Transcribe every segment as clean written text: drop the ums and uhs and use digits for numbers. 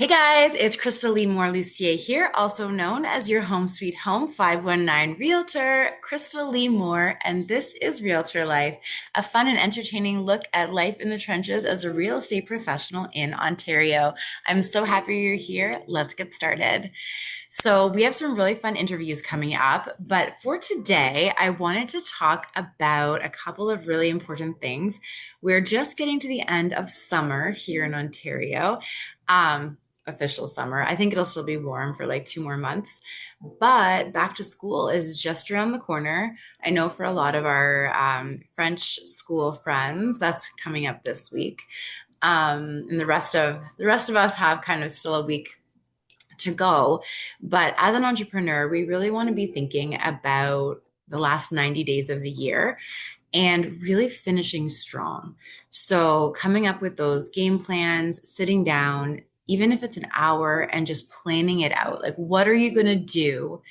Hey guys, it's Crystal Lee Moore Lucier here, also known as your home sweet home 519 realtor, Crystal Lee Moore, and this is Realtor Life, a fun and entertaining look at life in the trenches as a real estate professional in Ontario. I'm so happy you're here. Let's get started. So, we have some really fun interviews coming up, but for today, I wanted to talk about a couple of really important things. We're just getting to the end of summer here in Ontario. Um, Official summer. I think it'll still be warm for like 2 more months, but back to school is just around the corner. I know for a lot of our French school friends, that's coming up this week. And the rest of us have kind of still a week to go. But as an entrepreneur, we really want to be thinking about the last 90 days of the year and really finishing strong. So, coming up with those game plans, sitting down, even if it's an hour, and just planning it out. Like, what are you going to do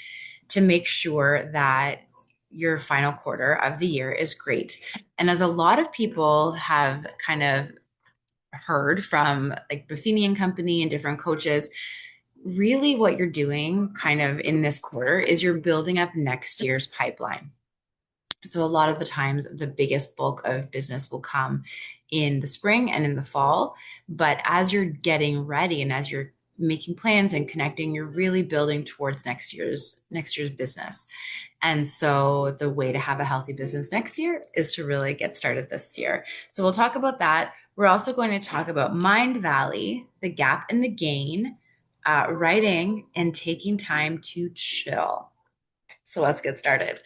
to make sure that your final quarter of the year is great? And as a lot of people have kind of heard from like Buffini and Company and different coaches, really what you're doing kind of in this quarter is you're building up next year's pipeline. So a lot of the times the biggest bulk of business will come in the spring and in the fall. But as you're getting ready and as you're making plans and connecting, you're really building towards next year's business. And so the way to have a healthy business next year is to really get started this year. So we'll talk about that. We're also going to talk about Mindvalley, the gap and the gain, writing and taking time to chill. So let's get started.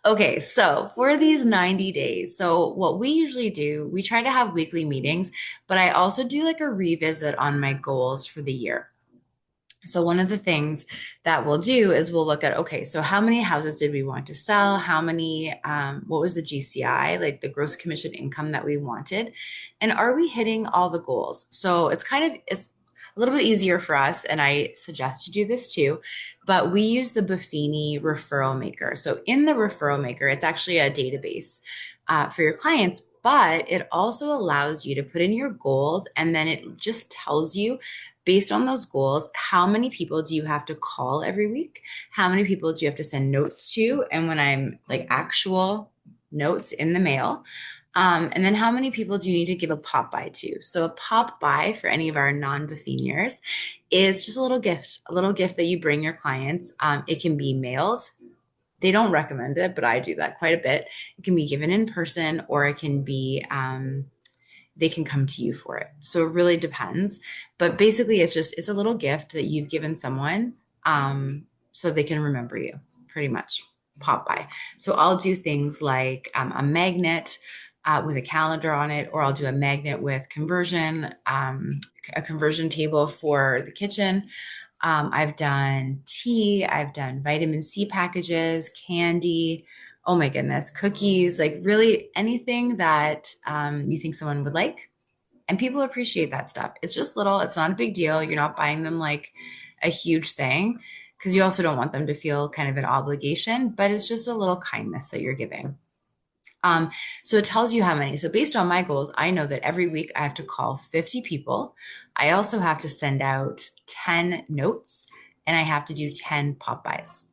Okay, so for these 90 days, so what we usually do, we try to have weekly meetings, but I also do like a revisit on my goals for the year. So one of the things that we'll do is we'll look at, okay, so how many houses did we want to sell? How many, what was the GCI, like the gross commission income that we wanted? And are we hitting all the goals? So it's a little bit easier for us, and I suggest you do this too, but we use the Buffini referral maker. So in the referral maker, it's actually a database for your clients, but it also allows you to put in your goals, and then it just tells you based on those goals, how many people do you have to call every week? How many people do you have to send notes to? And when I'm like actual notes in the mail, and then how many people do you need to give a pop by to? So a pop by for any of our non-Buffiniers is just a little gift that you bring your clients. It can be mailed. They don't recommend it, but I do that quite a bit. It can be given in person, or it can be they can come to you for it. So it really depends. But basically, it's a little gift that you've given someone so they can remember you, pretty much. Pop by. So I'll do things like a magnet with a calendar on it, or I'll do a magnet with a conversion table for the kitchen. I've done tea, I've done vitamin C packages, candy, oh my goodness, cookies, like really anything that you think someone would like. And people appreciate that stuff. It's just little, it's not a big deal. You're not buying them like a huge thing because you also don't want them to feel kind of an obligation, but it's just a little kindness that you're giving. So it tells you how many. So based on my goals, I know that every week I have to call 50 people. I also have to send out 10 notes, and I have to do 10 pop-bys.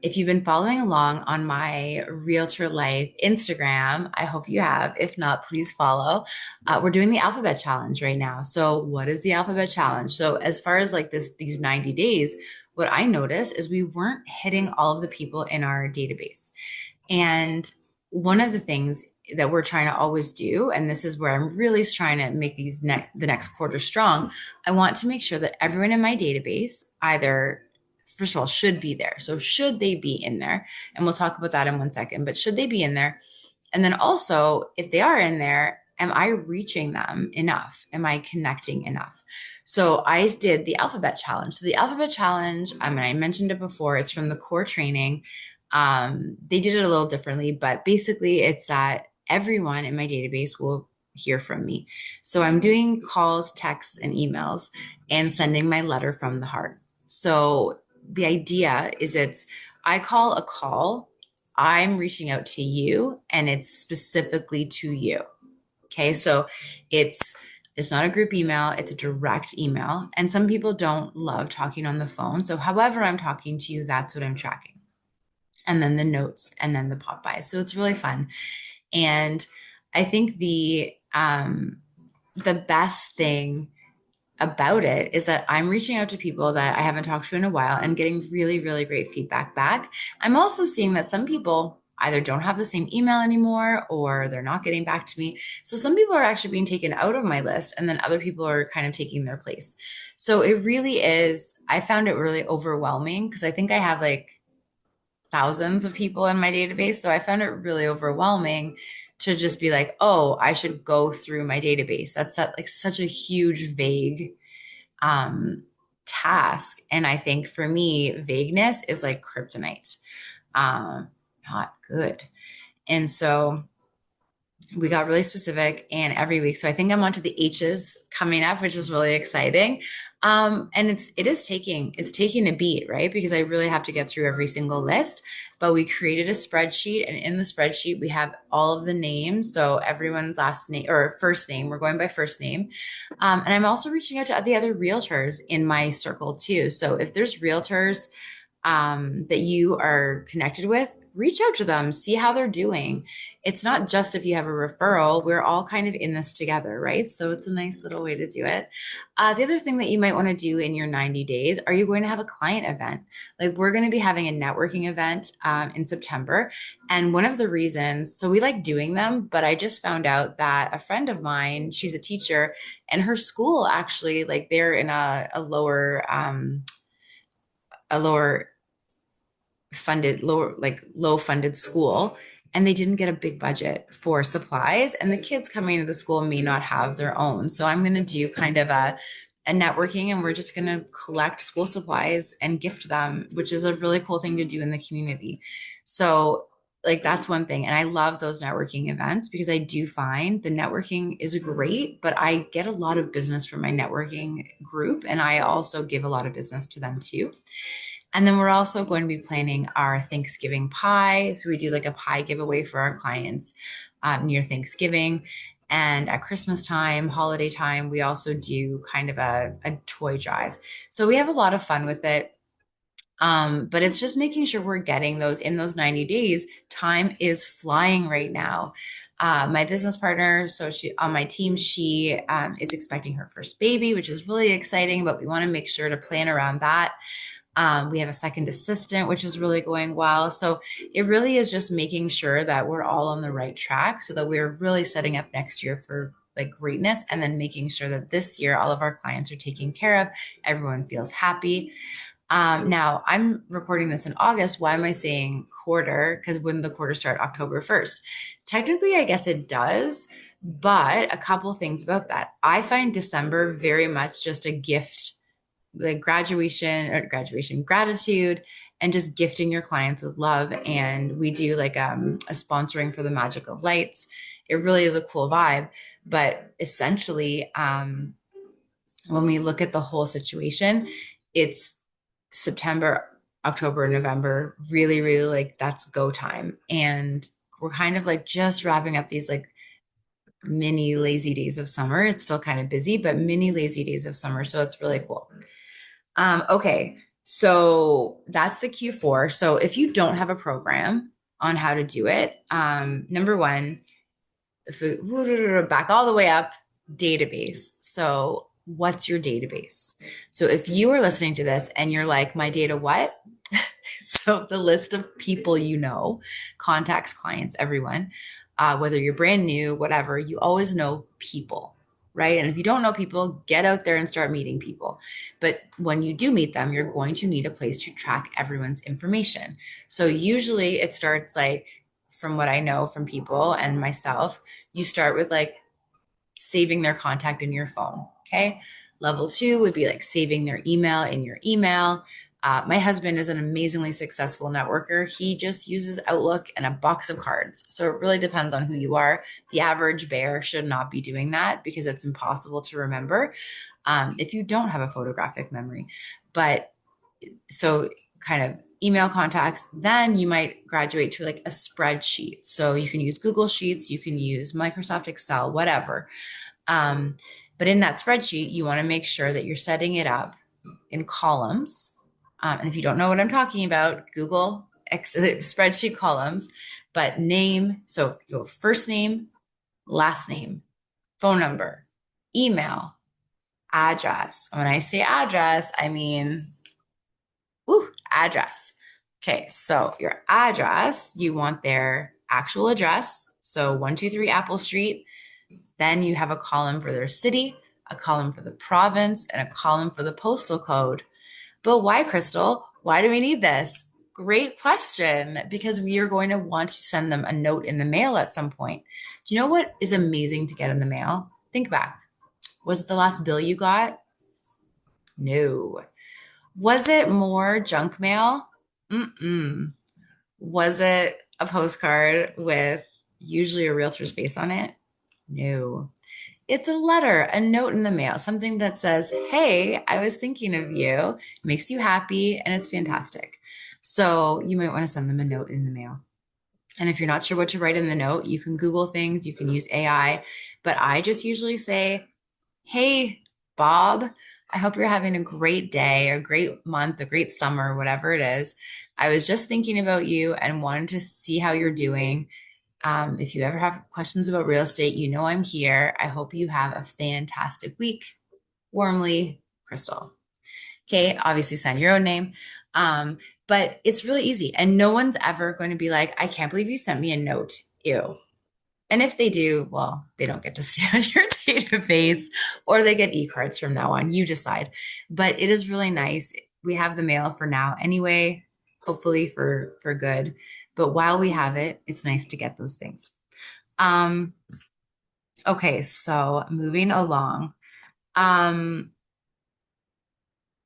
If you've been following along on my Realtor Life Instagram, I hope you have. If not, please follow. We're doing the Alphabet Challenge right now. So what is the Alphabet Challenge? So as far as like these 90 days, what I noticed is we weren't hitting all of the people in our database. And one of the things that we're trying to always do, and this is where I'm really trying to make the next quarter strong, I want to make sure that everyone in my database either, first of all, should be there. So should they be in there? And we'll talk about that in 1 second, but should they be in there? And then also, if they are in there, am I reaching them enough? Am I connecting enough? So I did the Alphabet Challenge. So the Alphabet Challenge, I mean, I mentioned it before, it's from the core training. They did it a little differently, but basically it's that everyone in my database will hear from me. So I'm doing calls, texts, and emails and sending my letter from the heart. So the idea is I call a call, I'm reaching out to you, and it's specifically to you. Okay. So it's It's not a group email, it's a direct email. And some people don't love talking on the phone. So, however, I'm talking to you, that's what I'm tracking. And then the notes and then the pop by. So, it's really fun. And I think the best thing about it is that I'm reaching out to people that I haven't talked to in a while and getting really, really great feedback back. I'm also seeing that some people either don't have the same email anymore or they're not getting back to me. So some people are actually being taken out of my list and then other people are kind of taking their place. So it really is, I found it really overwhelming because I think I have like thousands of people in my database. So I found it really overwhelming to just be like, oh, I should go through my database. Like such a huge, vague um, task. And I think for me, vagueness is like kryptonite, um, not good. And so we got really specific and every week. So I think I'm onto the H's coming up, which is really exciting. And it's taking a beat, right? Because I really have to get through every single list. But we created a spreadsheet, and in the spreadsheet we have all of the names. So everyone's last name or first name, we're going by first name. And I'm also reaching out to the other realtors in my circle too. So if there's realtors that you are connected with, reach out to them, see how they're doing. It's not just if you have a referral, we're all kind of in this together, right? So it's a nice little way to do it. The other thing that you might want to do in your 90 days, are you going to have a client event? Like we're going to be having a networking event in September. And one of the reasons, so we like doing them, but I just found out that a friend of mine, she's a teacher, and her school actually, like they're in a lower funded, lower, like low funded school, and they didn't get a big budget for supplies. And the kids coming to the school may not have their own. So I'm going to do kind of a networking, and we're just going to collect school supplies and gift them, which is a really cool thing to do in the community. So like that's one thing. And I love those networking events because I do find the networking is great, but I get a lot of business from my networking group. And I also give a lot of business to them too. And then we're also going to be planning our Thanksgiving pie. So we do like a pie giveaway for our clients near Thanksgiving. And at Christmas time, holiday time, we also do kind of a toy drive. So we have a lot of fun with it. But it's just making sure we're getting those in those 90 days. Time is flying right now. My business partner, so she on my team, she is expecting her first baby, which is really exciting, but we want to make sure to plan around that. We have a second assistant, which is really going well. So it really is just making sure that we're all on the right track so that we're really setting up next year for like greatness, and then making sure that this year all of our clients are taken care of. Everyone feels happy. Now I'm recording this in August. Why am I saying quarter? Because when the quarter start October 1st, technically, I guess it does. But a couple things about that. I find December very much just a gift, like graduation gratitude, and just gifting your clients with love. And we do like a sponsoring for the Magic of Lights. It really is a cool vibe. But essentially, when we look at the whole situation, it's September, October, November, really, really like that's go time. And we're kind of like just wrapping up these like mini lazy days of summer. It's still kind of busy, but mini lazy days of summer. So it's really cool. Okay, so that's the Q4. So if you don't have a program on how to do it, number one, if we back all the way up, database. So what's your database? So if you are listening to this and you're like, my data what? So the list of people you know, contacts, clients, everyone, whether you're brand new, whatever, you always know people, right? And if you don't know people, get out there and start meeting people. But when you do meet them, you're going to need a place to track everyone's information. So usually it starts like, from what I know from people and myself, you start with like saving their contact in your phone. Okay. Level two would be like saving their email in your email. My husband is an amazingly successful networker. He just uses Outlook and a box of cards. So it really depends on who you are. The average bear should not be doing that because it's impossible to remember if you don't have a photographic memory. But so kind of email contacts, then you might graduate to like a spreadsheet. So you can use Google Sheets, you can use Microsoft Excel, whatever. Um, But in that spreadsheet, you want to make sure that you're setting it up in columns. And if you don't know what I'm talking about, Google spreadsheet columns, but name. So your first name, last name, phone number, email, address. When I say address, I mean, address. Okay, so your address, you want their actual address. So 123 Apple Street. Then you have a column for their city, a column for the province, and a column for the postal code. But why, Crystal? Why do we need this? Great question, because we are going to want to send them a note in the mail at some point. Do you know what is amazing to get in the mail? Think back. Was it the last bill you got? No. Was it more junk mail? Mm-mm. Was it a postcard with usually a realtor's face on it? No. It's a letter, a note in the mail, something that says, hey, I was thinking of you, makes you happy, and it's fantastic. So you might want to send them a note in the mail. And if you're not sure what to write in the note, you can Google things, you can use AI. But I just usually say, hey, Bob, I hope you're having a great day, a great month, a great summer, whatever it is. I was just thinking about you and wanted to see how you're doing. If you ever have questions about real estate, you know I'm here. I hope you have a fantastic week. Warmly, Crystal. Okay, obviously sign your own name. But it's really easy. And no one's ever going to be like, I can't believe you sent me a note. Ew. And if they do, well, they don't get to stay on your database or they get e-cards from now on. You decide. But it is really nice. We have the mail for now anyway, hopefully for good. But while we have it, it's nice to get those things. Um, okay, so moving along. Um,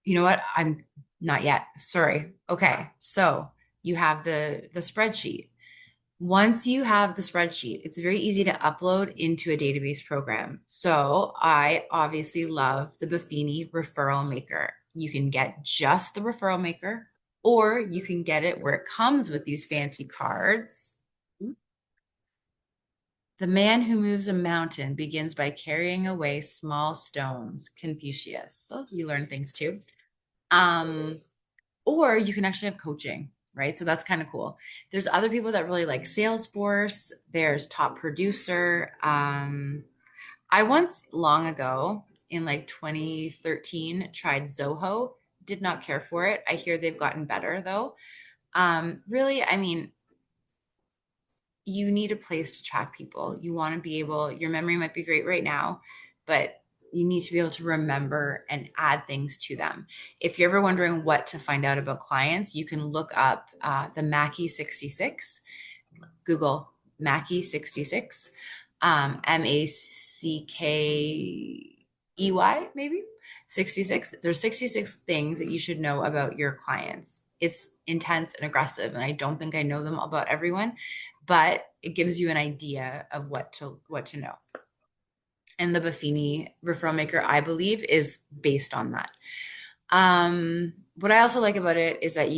you know what? I'm not yet. Sorry. Okay, so you have the spreadsheet. Once you have the spreadsheet, it's very easy to upload into a database program. So I obviously love the Buffini referral maker. You can get just the referral maker, or you can get it where it comes with these fancy cards. The man who moves a mountain begins by carrying away small stones. Confucius. So you learn things too. Um, or you can actually have coaching, right? So that's kind of cool. There's other people that really like Salesforce. There's Top Producer. I once long ago in like 2013 tried Zoho. Did not care for it. I hear they've gotten better though. Really, I mean, you need a place to track people. You want to be able, your memory might be great right now, but you need to be able to remember and add things to them. If you're ever wondering what to find out about clients, you can look up the Mackie 66. Google Mackie 66, Mackey, maybe 66. There's 66 things that you should know about your clients. It's intense and aggressive, and I don't think I know them about everyone, but it gives you an idea of what to know. And the Buffini referral maker, I believe, is based on that. What I also like about it is that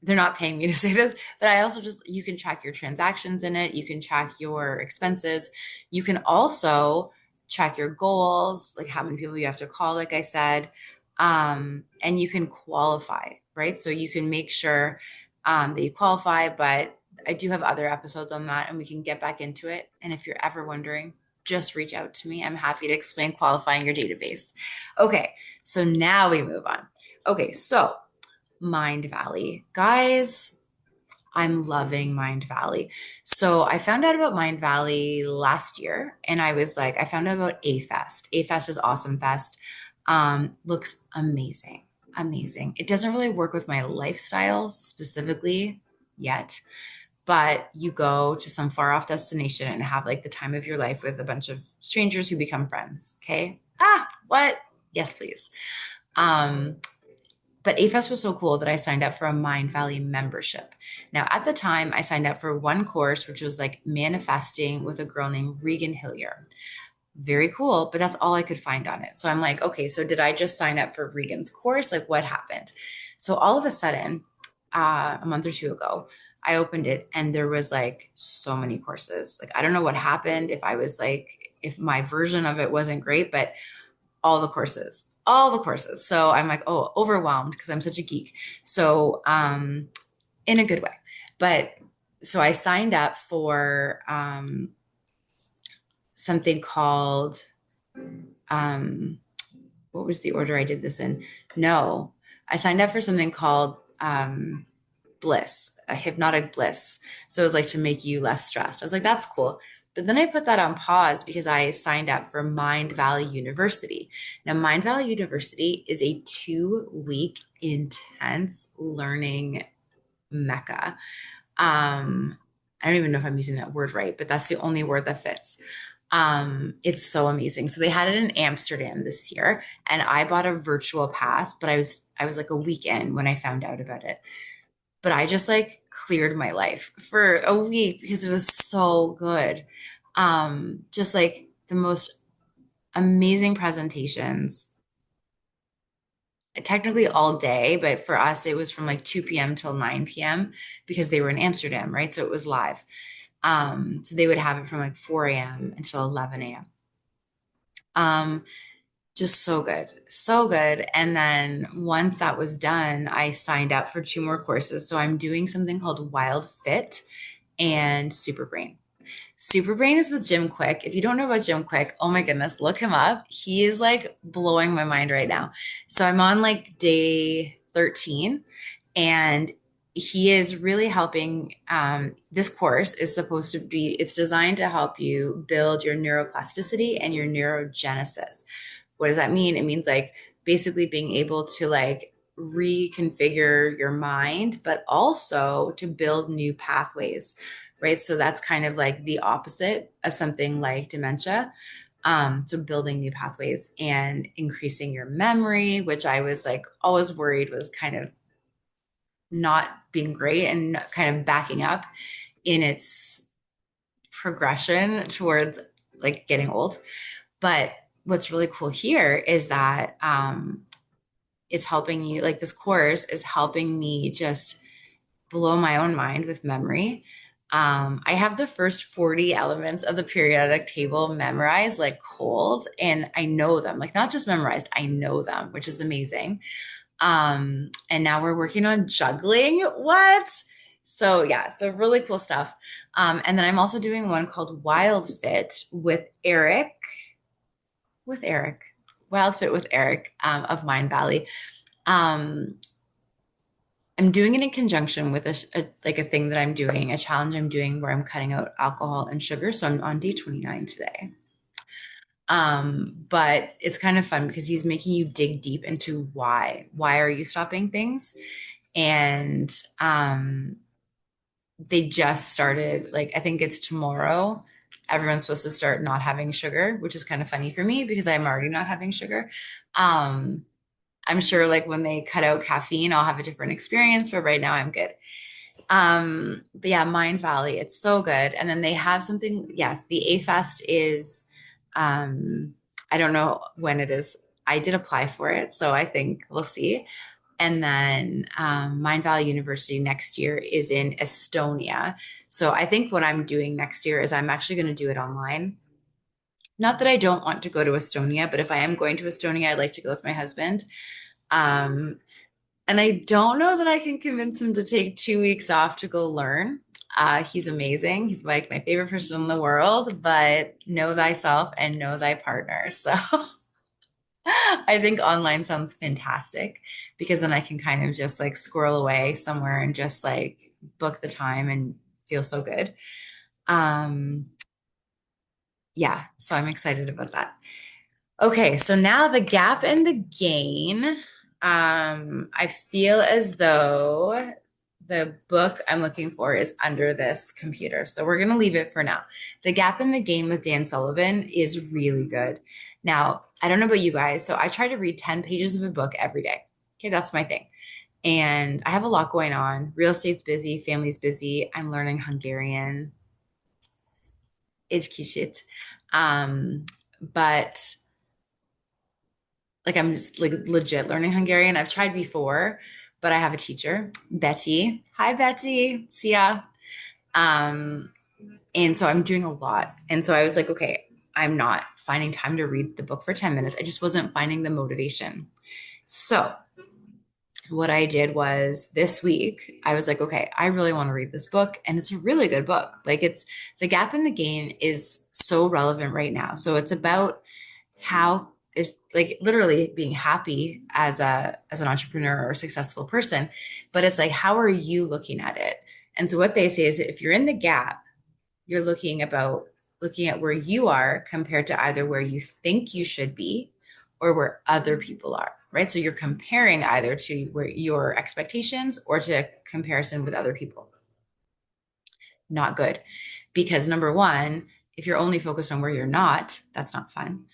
they're not paying me to say this, but I also you can track your transactions in it. You can track your expenses. You can also track your goals, like how many people you have to call, like I said. And you can qualify, right? So you can make sure that you qualify, but I do have other episodes on that and we can get back into it. And if you're ever wondering, just reach out to me. I'm happy to explain qualifying your database. Okay, so now we move on. Okay, so Mindvalley. Guys, I'm loving Mindvalley. So I found out about Mindvalley last year and I was like, I found out about AFest. AFest is Awesome Fest. Looks amazing. Amazing. It doesn't really work with my lifestyle specifically yet, but you go to some far off destination and have like the time of your life with a bunch of strangers who become friends. Okay. What? Yes, please. But AFest was so cool that I signed up for a Mindvalley membership. Now, at the time, I signed up for one course, which was like manifesting with a girl named Regan Hillier. Very cool, but that's all I could find on it. So I'm like, okay, so did I just sign up for Regan's course? Like, what happened? So all of a sudden, a month or two ago, I opened it and there was like so many courses. Like, I don't know what happened. If I was like if my version of it wasn't great, but all the courses. So I'm like, oh, overwhelmed because I'm such a geek. So, in a good way. But so I signed up for something called, um, what was the order I did this in? No, I signed up for something called bliss, a hypnotic bliss. So it was like to make you less stressed. I was like, that's cool. But then I put that on pause because I signed up for Mindvalley University. Now, Mindvalley University is a 2 week intense learning mecca. I don't even know if I'm using that word right, but that's the only word that fits. It's so amazing. So they had it in Amsterdam this year, and I bought a virtual pass, but I was like a week in when I found out about it. But I just like cleared my life for a week because it was so good. Just like the most amazing presentations, technically all day, but for us it was from like 2 p.m. till 9 p.m. because they were in Amsterdam, right? So it was live. So they would have it from like 4 a.m. until 11 a.m. Um, just so good, so good. And then once that was done, I signed up for 2 more courses. So I'm doing something called Wild Fit and Super Brain. Super Brain is with Jim Quick. If you don't know about Jim Quick, oh my goodness, look him up. He is like blowing my mind right now. So I'm on like day 13, and he is really helping. This course is supposed to be, it's designed to help you build your neuroplasticity and your neurogenesis. What does that mean? It means like basically being able to like reconfigure your mind, but also to build new pathways, right? So that's kind of like the opposite of something like dementia. So building new pathways and increasing your memory, which I was like always worried was kind of not being great and kind of backing up in its progression towards like getting old. But what's really cool here is that it's helping you, like this course is helping me just blow my own mind with memory. I have the first 40 elements of the periodic table memorized like cold, and I know them, like not just memorized, I know them, which is amazing. And now we're working on juggling. What? So yeah, so really cool stuff. And then I'm also doing one called Wild Fit with Eric, Wild Fit with Eric, of Mindvalley. Um, I'm doing it in conjunction with like a thing that I'm doing, a challenge I'm doing where I'm cutting out alcohol and sugar. So I'm on day 29 today. But it's kind of fun because he's making you dig deep into why are you stopping things? And they just started, like I think it's tomorrow. Everyone's supposed to start not having sugar, which is kind of funny for me because I'm already not having sugar. Um, I'm sure like when they cut out caffeine, I'll have a different experience, but right now I'm good. But yeah, Mindvalley, it's so good. And then they have something, yes, the AFest is, um, I don't know when it is. I did apply for it, so I think we'll see. And then Mindvalley University next year is in Estonia. So I think what I'm doing next year is I'm actually going to do it online. Not that I don't want to go to Estonia, but if I am going to Estonia, I'd like to go with my husband. Um, and I don't know that I can convince him to take 2 weeks off to go learn. He's amazing. He's like my favorite person in the world, but know thyself and know thy partner. So I think online sounds fantastic because then I can kind of just like squirrel away somewhere and just like book the time and feel so good. Um, yeah, so I'm excited about that. Okay, so now the gap and the gain. I feel as though the book I'm looking for is under this computer. So we're going to leave it for now. The Gap in the Game with Dan Sullivan is really good. Now, I don't know about you guys. So I try to read 10 pages of a book every day. Okay, that's my thing. And I have a lot going on. Real estate's busy, family's busy. I'm learning Hungarian. It's kishit. But like I'm just like legit learning Hungarian. I've tried before, but I have a teacher, Betty. Hi, Betty. See ya. Um, and so I'm doing a lot. And so I was like, okay, I'm not finding time to read the book for 10 minutes. I just wasn't finding the motivation. So what I did was this week, I was like, okay, I really want to read this book. And it's a really good book. Like it's The Gap and the Gain is so relevant right now. So it's about how it's like literally being happy as an entrepreneur or a successful person. But it's like, how are you looking at it? And so what they say is if you're in the gap, you're looking at where you are compared to either where you think you should be or where other people are, right? So you're comparing either to where your expectations or to comparison with other people. Not good. Because number one, if you're only focused on where you're not, that's not fun.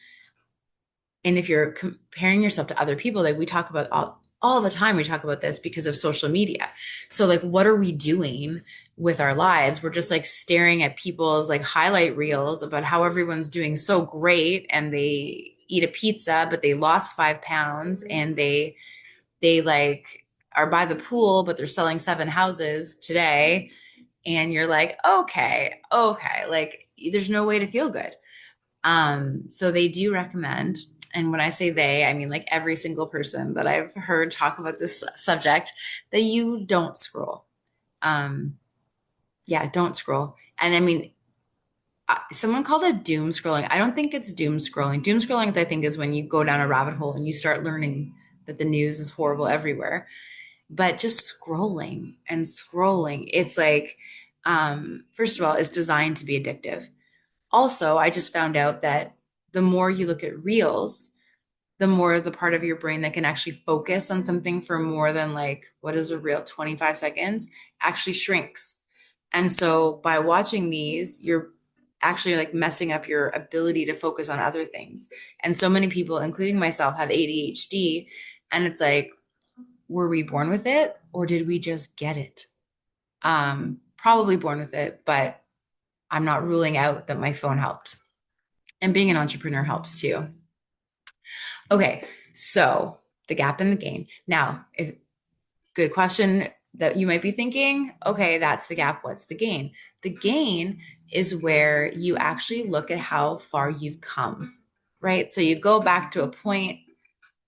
And if you're comparing yourself to other people, like we talk about all the time, we talk about this because of social media. So like, what are we doing with our lives? We're just like staring at people's like highlight reels about how everyone's doing so great and they eat a pizza, but they lost 5 pounds and they like are by the pool, but they're selling 7 houses today. And you're like, okay, like there's no way to feel good. So they do recommend, and when I say they, I mean like every single person that I've heard talk about this subject, that you don't scroll. Um, yeah, don't scroll. And I mean, someone called it doom scrolling. I don't think it's doom scrolling. Doom scrolling is, I think, is when you go down a rabbit hole and you start learning that the news is horrible everywhere. But just scrolling and scrolling, it's like, first of all, it's designed to be addictive. Also, I just found out that the more you look at reels, the more the part of your brain that can actually focus on something for more than like, what is a reel, 25 seconds, actually shrinks. And so by watching these, you're actually like messing up your ability to focus on other things. And so many people, including myself, have ADHD. And it's like, were we born with it or did we just get it? Probably born with it, but I'm not ruling out that my phone helped. And being an entrepreneur helps too. Okay, so the gap and the gain. Now, good question that you might be thinking, okay, that's the gap. What's the gain? The gain is where you actually look at how far you've come, right? So you go back to a point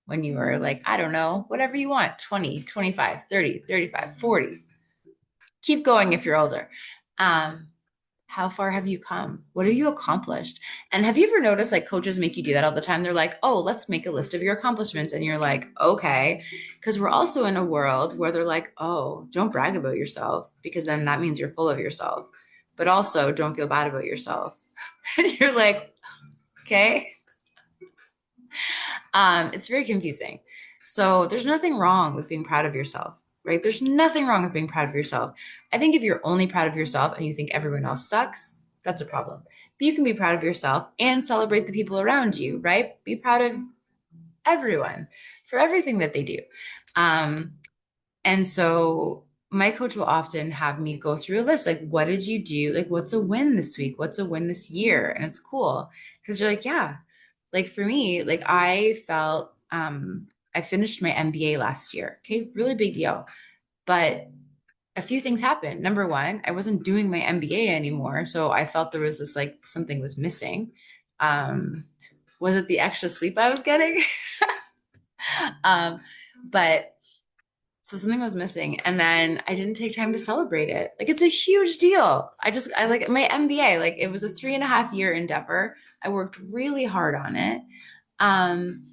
when you were like, I don't know, whatever you want, 20, 25, 30, 35, 40. Keep going if you're older. Um, how far have you come? What have you accomplished? And have you ever noticed like coaches make you do that all the time? They're like, oh, let's make a list of your accomplishments. And you're like, okay. Because we're also in a world where they're like, oh, don't brag about yourself because then that means you're full of yourself. But also don't feel bad about yourself. And you're like, okay. It's very confusing. So there's nothing wrong with being proud of yourself, right? There's nothing wrong with being proud of yourself. I think if you're only proud of yourself and you think everyone else sucks, that's a problem. But you can be proud of yourself and celebrate the people around you, right? Be proud of everyone for everything that they do. Um, and so my coach will often have me go through a list like, what did you do? Like, what's a win this week? What's a win this year? And it's cool because you're like, yeah, like for me, like I felt, I finished my MBA last year. Okay, really big deal. But a few things happened. Number one, I wasn't doing my MBA anymore. So I felt there was this like something was missing. Um, was it the extra sleep I was getting? um, but so something was missing. And then I didn't take time to celebrate it. Like it's a huge deal. I like my MBA, like it was a 3.5 year endeavor. I worked really hard on it. Um,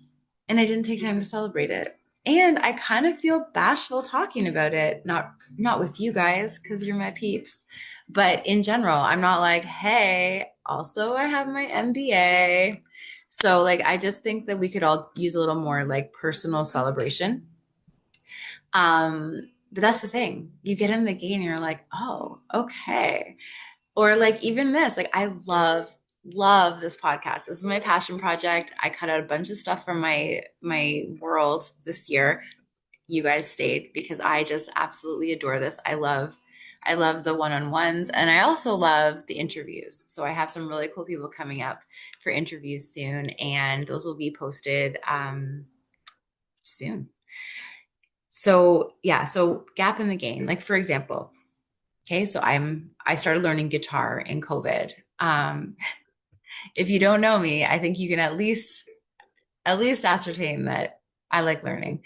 and I didn't take time to celebrate it. And I kind of feel bashful talking about it. Not with you guys, because you're my peeps. But in general, I'm not like, hey, also I have my MBA. So like I just think that we could all use a little more like personal celebration. But that's the thing. You get in the game and you're like, oh, okay. Or like even this, like I love this podcast. This is my passion project. I cut out a bunch of stuff from my world this year. You guys stayed because I just absolutely adore this. I love the one-on-ones and I also love the interviews. So I have some really cool people coming up for interviews soon and those will be posted soon. So yeah, so gap in the game. Like for example, okay, so I started learning guitar in COVID. If you don't know me, I think you can at least ascertain that I like learning.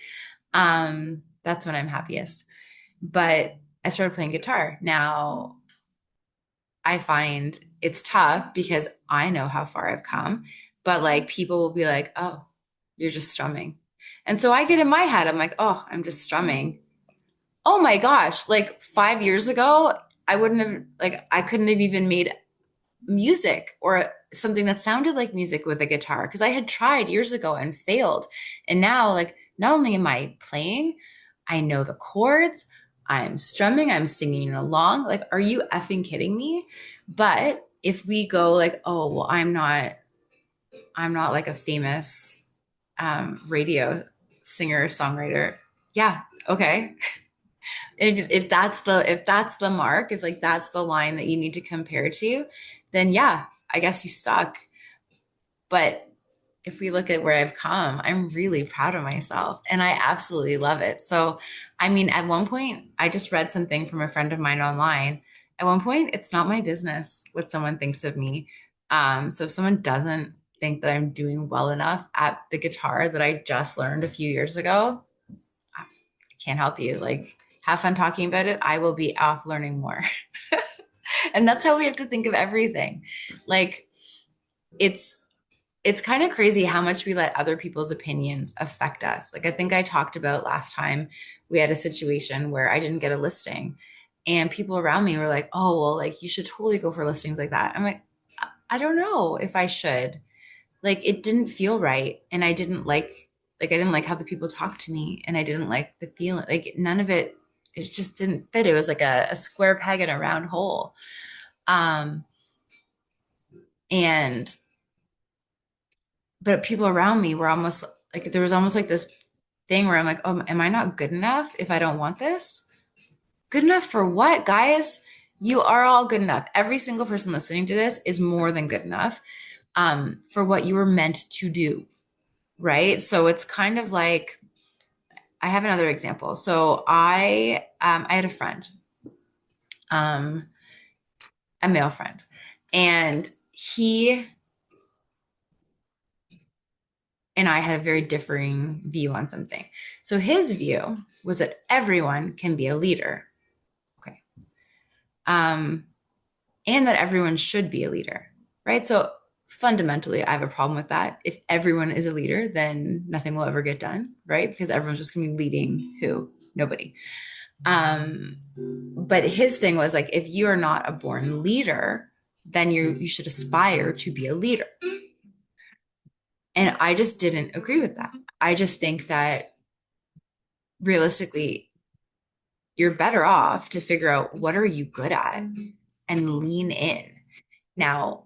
That's when I'm happiest. But I started playing guitar. Now I find it's tough because I know how far I've come, but like people will be like, "Oh, you're just strumming." And so I get in my head, I'm like, "Oh, I'm just strumming." Oh my gosh, like 5 years ago, I wouldn't have, like, I couldn't have even made music or something that sounded like music with a guitar because I had tried years ago and failed. And now, like, not only am I playing, I know the chords, I'm strumming, I'm singing along. Like, are you effing kidding me? But if we go like, oh, well, I'm not like a famous radio singer songwriter. Yeah, okay. If that's the mark, if like that's the line that you need to compare to, then yeah, I guess you suck. But if we look at where I've come, I'm really proud of myself and I absolutely love it. So, I mean, at one point, I just read something from a friend of mine online. At one point, it's not my business what someone thinks of me. So if someone doesn't think that I'm doing well enough at the guitar that I just learned a few years ago, I can't help you. Like, have fun talking about it. I will be off learning more. And that's how we have to think of everything. Like, it's it's kind of crazy how much we let other people's opinions affect us. Like I think I talked about last time we had a situation where I didn't get a listing and people around me were like, "Oh, well, like you should totally go for listings like that." I'm like, I don't know if I should. Like it didn't feel right and I didn't like how the people talked to me and I didn't like the feeling. Like none of it just didn't fit. It was like a square peg in a round hole. Um and but people around me were almost like there was almost like this thing where I'm like, oh, am I not good enough if I don't want this? Good enough for what, guys? You are all good enough. Every single person listening to this is more than good enough for what you were meant to do, right? So it's kind of like I have another example. So I had a friend, um, a male friend, and he and I had a very differing view on something. So his view was that everyone can be a leader. Okay. Um, and that everyone should be a leader, right? So fundamentally, I have a problem with that. If everyone is a leader, then nothing will ever get done, right? Because everyone's just going to be leading who? Nobody. But his thing was like, if you are not a born leader, then you should aspire to be a leader. And I just didn't agree with that. I just think that realistically, you're better off to figure out what are you good at and lean in. Now,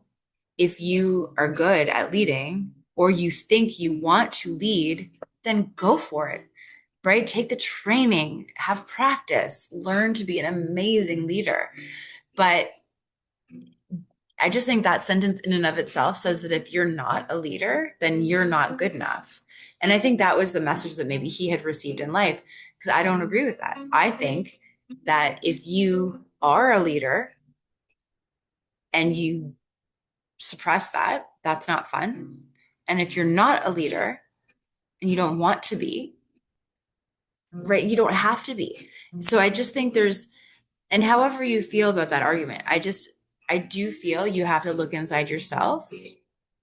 if you are good at leading or you think you want to lead, then go for it, right? Take the training, have practice, learn to be an amazing leader. But I just think that sentence in and of itself says that if you're not a leader, then you're not good enough. And I think that was the message that maybe he had received in life because I don't agree with that. I think that if you are a leader and you suppress that, that's not fun. And if you're not a leader and you don't want to be, right, you don't have to be. So I just think and however you feel about that argument, I do feel you have to look inside yourself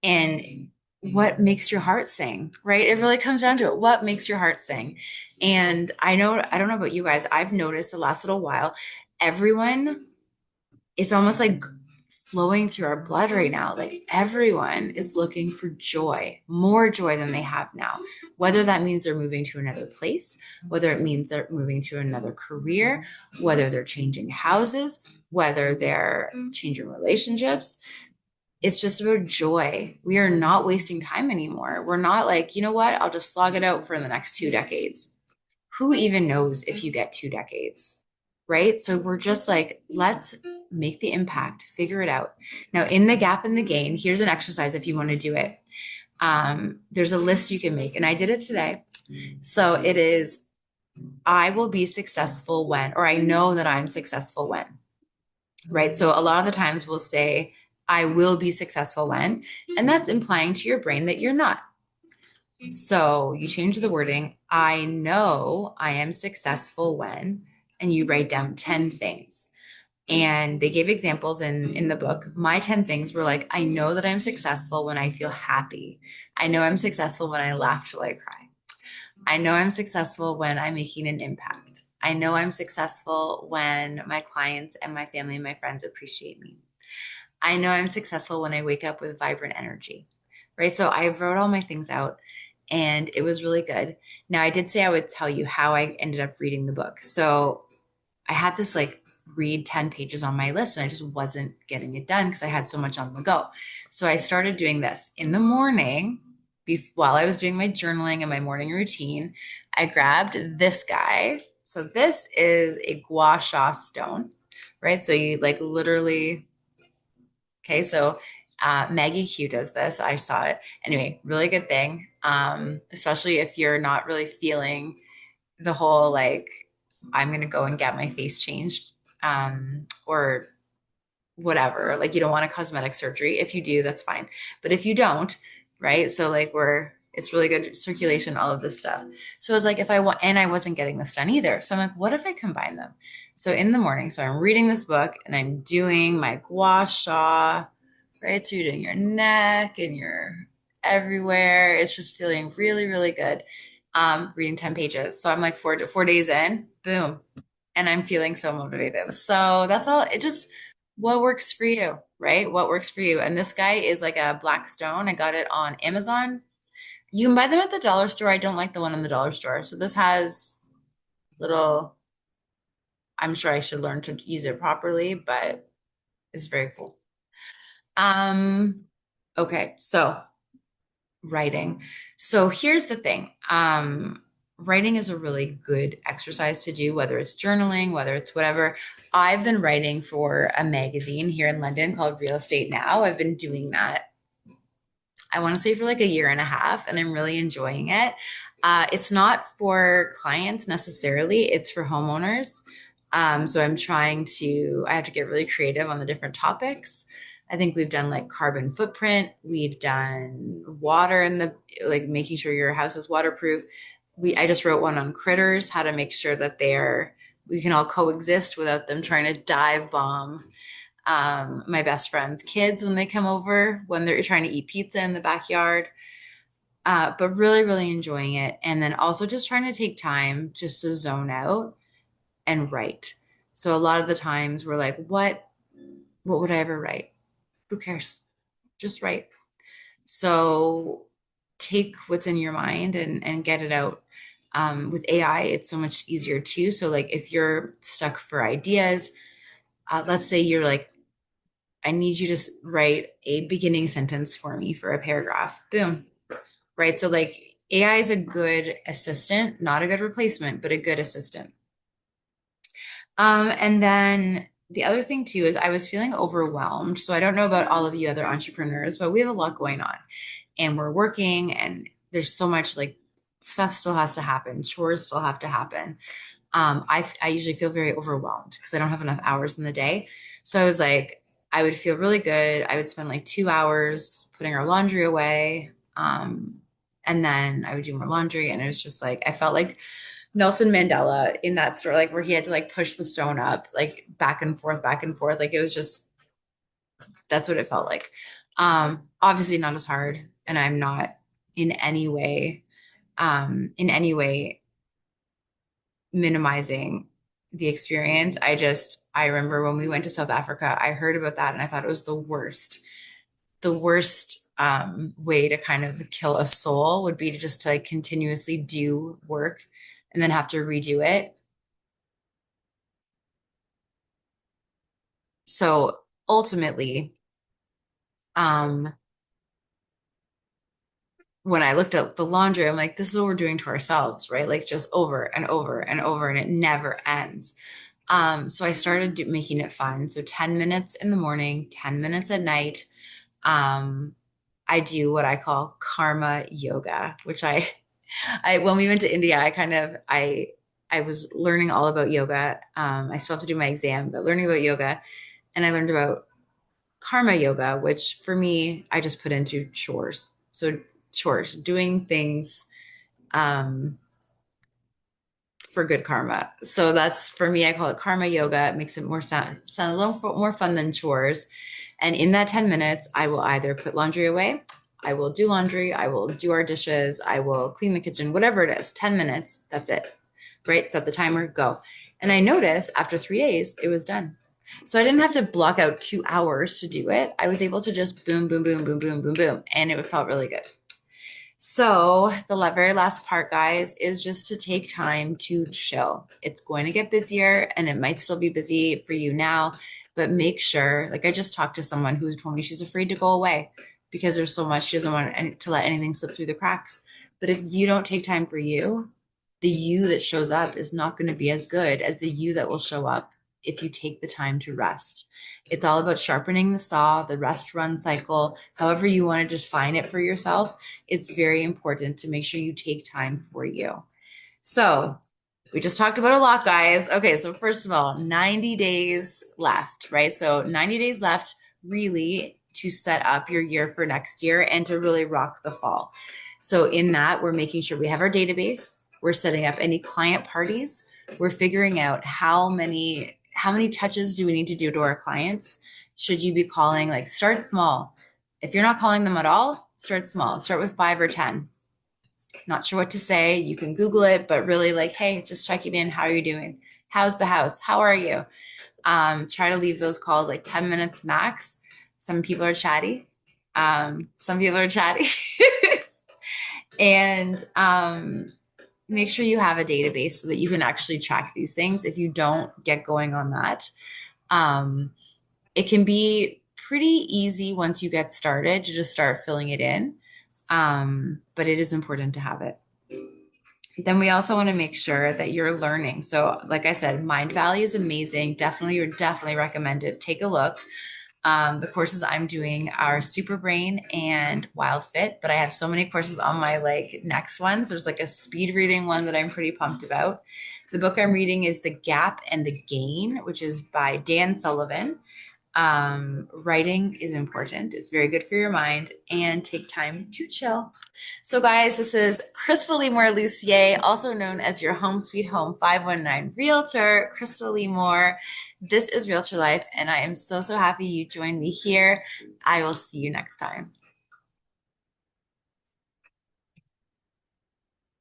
and what makes your heart sing, right? It really comes down to it. What makes your heart sing? And I don't know about you guys, I've noticed the last little while, everyone, it's almost like flowing through our blood right now. Like everyone is looking for joy, more joy than they have now. Whether that means they're moving to another place, whether it means they're moving to another career, whether they're changing houses, whether they're changing relationships. It's just about joy. We are not wasting time anymore. We're not like, you know what? I'll just slog it out for the next 2 decades. Who even knows if you get 2 decades, right? So we're just like, let's make the impact, figure it out. Now, in the gap and the gain, here's an exercise if you want to do it. There's a list you can make, and I did it today. So it is, I will be successful when, or I know that I'm successful when, right? So a lot of the times we'll say, I will be successful when, and that's implying to your brain that you're not. So you change the wording. I know I am successful when, and you write down 10 things. And they gave examples in the book. My 10 things were like, I know that I'm successful when I feel happy. I know I'm successful when I laugh till I cry. I know I'm successful when I'm making an impact. I know I'm successful when my clients and my family and my friends appreciate me. I know I'm successful when I wake up with vibrant energy, right? So I wrote all my things out and it was really good. Now, I did say I would tell you how I ended up reading the book. So I had this like read 10 pages on my list and I just wasn't getting it done because I had so much on the go. So I started doing this in the morning while I was doing my journaling and my morning routine. I grabbed this guy. So this is a gua sha stone, right? So you like literally, okay, so Maggie Q does this. I saw it. Anyway, really good thing. Especially if you're not really feeling the whole like I'm gonna go and get my face changed or whatever. Like you don't want a cosmetic surgery. If you do, that's fine. But if you don't, right? So like we're it's really good circulation, all of this stuff. So I was like, if I want, and I wasn't getting this done either. So I'm like, what if I combine them? So in the morning, so I'm reading this book and I'm doing my gua sha, right? So you're doing your neck and your everywhere. It's just feeling really, really good. Reading 10 pages. So I'm like 4 days in, boom. And I'm feeling so motivated. So that's all. It just what works for you, right? What works for you. And this guy is like a black stone. I got it on Amazon. You can buy them at the dollar store. I don't like the one in the dollar store. So this has little, I'm sure I should learn to use it properly, but it's very cool. Um, okay, so writing. So here's the thing. Writing is a really good exercise to do, whether it's journaling, whether it's whatever. I've been writing for a magazine here in London called Real Estate Now. I've been doing that, I want to say, for like a year and a half, and I'm really enjoying it. It's not for clients necessarily, it's for homeowners. So I'm trying to, I have to get really creative on the different topics. I think we've done like carbon footprint, we've done water in the, like making sure your house is waterproof. I just wrote one on critters, how to make sure that we can all coexist without them trying to dive bomb my best friend's kids when they come over when they're trying to eat pizza in the backyard. But really, really enjoying it. And then also just trying to take time just to zone out and write. So a lot of the times we're like, what would I ever write? Who cares? Just write. So take what's in your mind and get it out. With AI, it's so much easier too. So like if you're stuck for ideas, let's say you're like, I need you to write a beginning sentence for me for a paragraph. Boom. Right. So like AI is a good assistant, not a good replacement, but a good assistant. And then the other thing too is I was feeling overwhelmed. So I don't know about all of you other entrepreneurs, but we have a lot going on and we're working and there's so much like stuff still has to happen, chores still have to happen. I usually feel very overwhelmed because I don't have enough hours in the day. So I was like, I would feel really good. I would spend like 2 hours putting our laundry away. And then I would do more laundry. And it was just like, I felt like Nelson Mandela in that story, like where he had to like push the stone up, like back and forth, back and forth. Like it was just, that's what it felt like. Obviously not as hard. And I'm not in any way, in any way minimizing the experience. I remember when we went to South Africa, I heard about that and I thought it was the worst way to kind of kill a soul would be to just to like continuously do work and then have to redo it. So ultimately, um, when I looked at the laundry, I'm like, this is what we're doing to ourselves, right? Like just over and over and over, and it never ends. So I started making it fun. So 10 minutes in the morning, 10 minutes at night. Um, I do what I call karma yoga, which when we went to India, I was learning all about yoga. I still have to do my exam, but learning about yoga, and I learned about karma yoga, which for me, I just put into chores. So chores, doing things um, for good karma. So that's for me, I call it karma yoga. It makes it sound a little more fun than chores. And in that 10 minutes, I will either put laundry away, I will do laundry, I will do our dishes, I will clean the kitchen, whatever it is, 10 minutes, that's it. Right? Set the timer, go. And I noticed after 3 days, it was done. So I didn't have to block out 2 hours to do it. I was able to just boom, boom, boom, boom, boom, boom, boom. And it felt really good. So, the very last part, guys, is just to take time to chill. It's going to get busier and it might still be busy for you now, but make sure, like I just talked to someone who told me she's afraid to go away because there's so much she doesn't want to let anything slip through the cracks. But if you don't take time for you, the you that shows up is not going to be as good as the you that will show up if you take the time to rest. It's all about sharpening the saw, the rest run cycle, however you want to define it for yourself. It's very important to make sure you take time for you. So, we just talked about a lot, guys. Okay, so first of all, 90 days left, right? So, 90 days left really to set up your year for next year and to really rock the fall. So, in that, we're making sure we have our database, we're setting up any client parties, we're figuring out how many touches do we need to do to our clients? Should you be calling, like, start small. If you're not calling them at all, start small. Start with 5 or 10. Not sure what to say. You can Google it, but really, like, hey, just checking in. How are you doing? How's the house? How are you? Try to leave those calls like 10 minutes max. Some people are chatty. Some people are chatty. And make sure you have a database so that you can actually track these things. If you don't get going on that, um, it can be pretty easy once you get started to just start filling it in. But it is important to have it. Then we also want to make sure that you're learning. So, like I said, Mindvalley is amazing. You're definitely recommended. Take a look. The courses I'm doing are Super Brain and Wild Fit, but I have so many courses on my like next ones. There's like a speed reading one that I'm pretty pumped about. The book I'm reading is The Gap and the Gain, which is by Dan Sullivan. Writing is important. It's very good for your mind, and take time to chill. So, guys, this is Crystal Lee Lucier, also known as your Home Sweet Home 519 Realtor, Crystal Lee. This is Realtor Life, and I am so, so happy you joined me here. I will see you next time.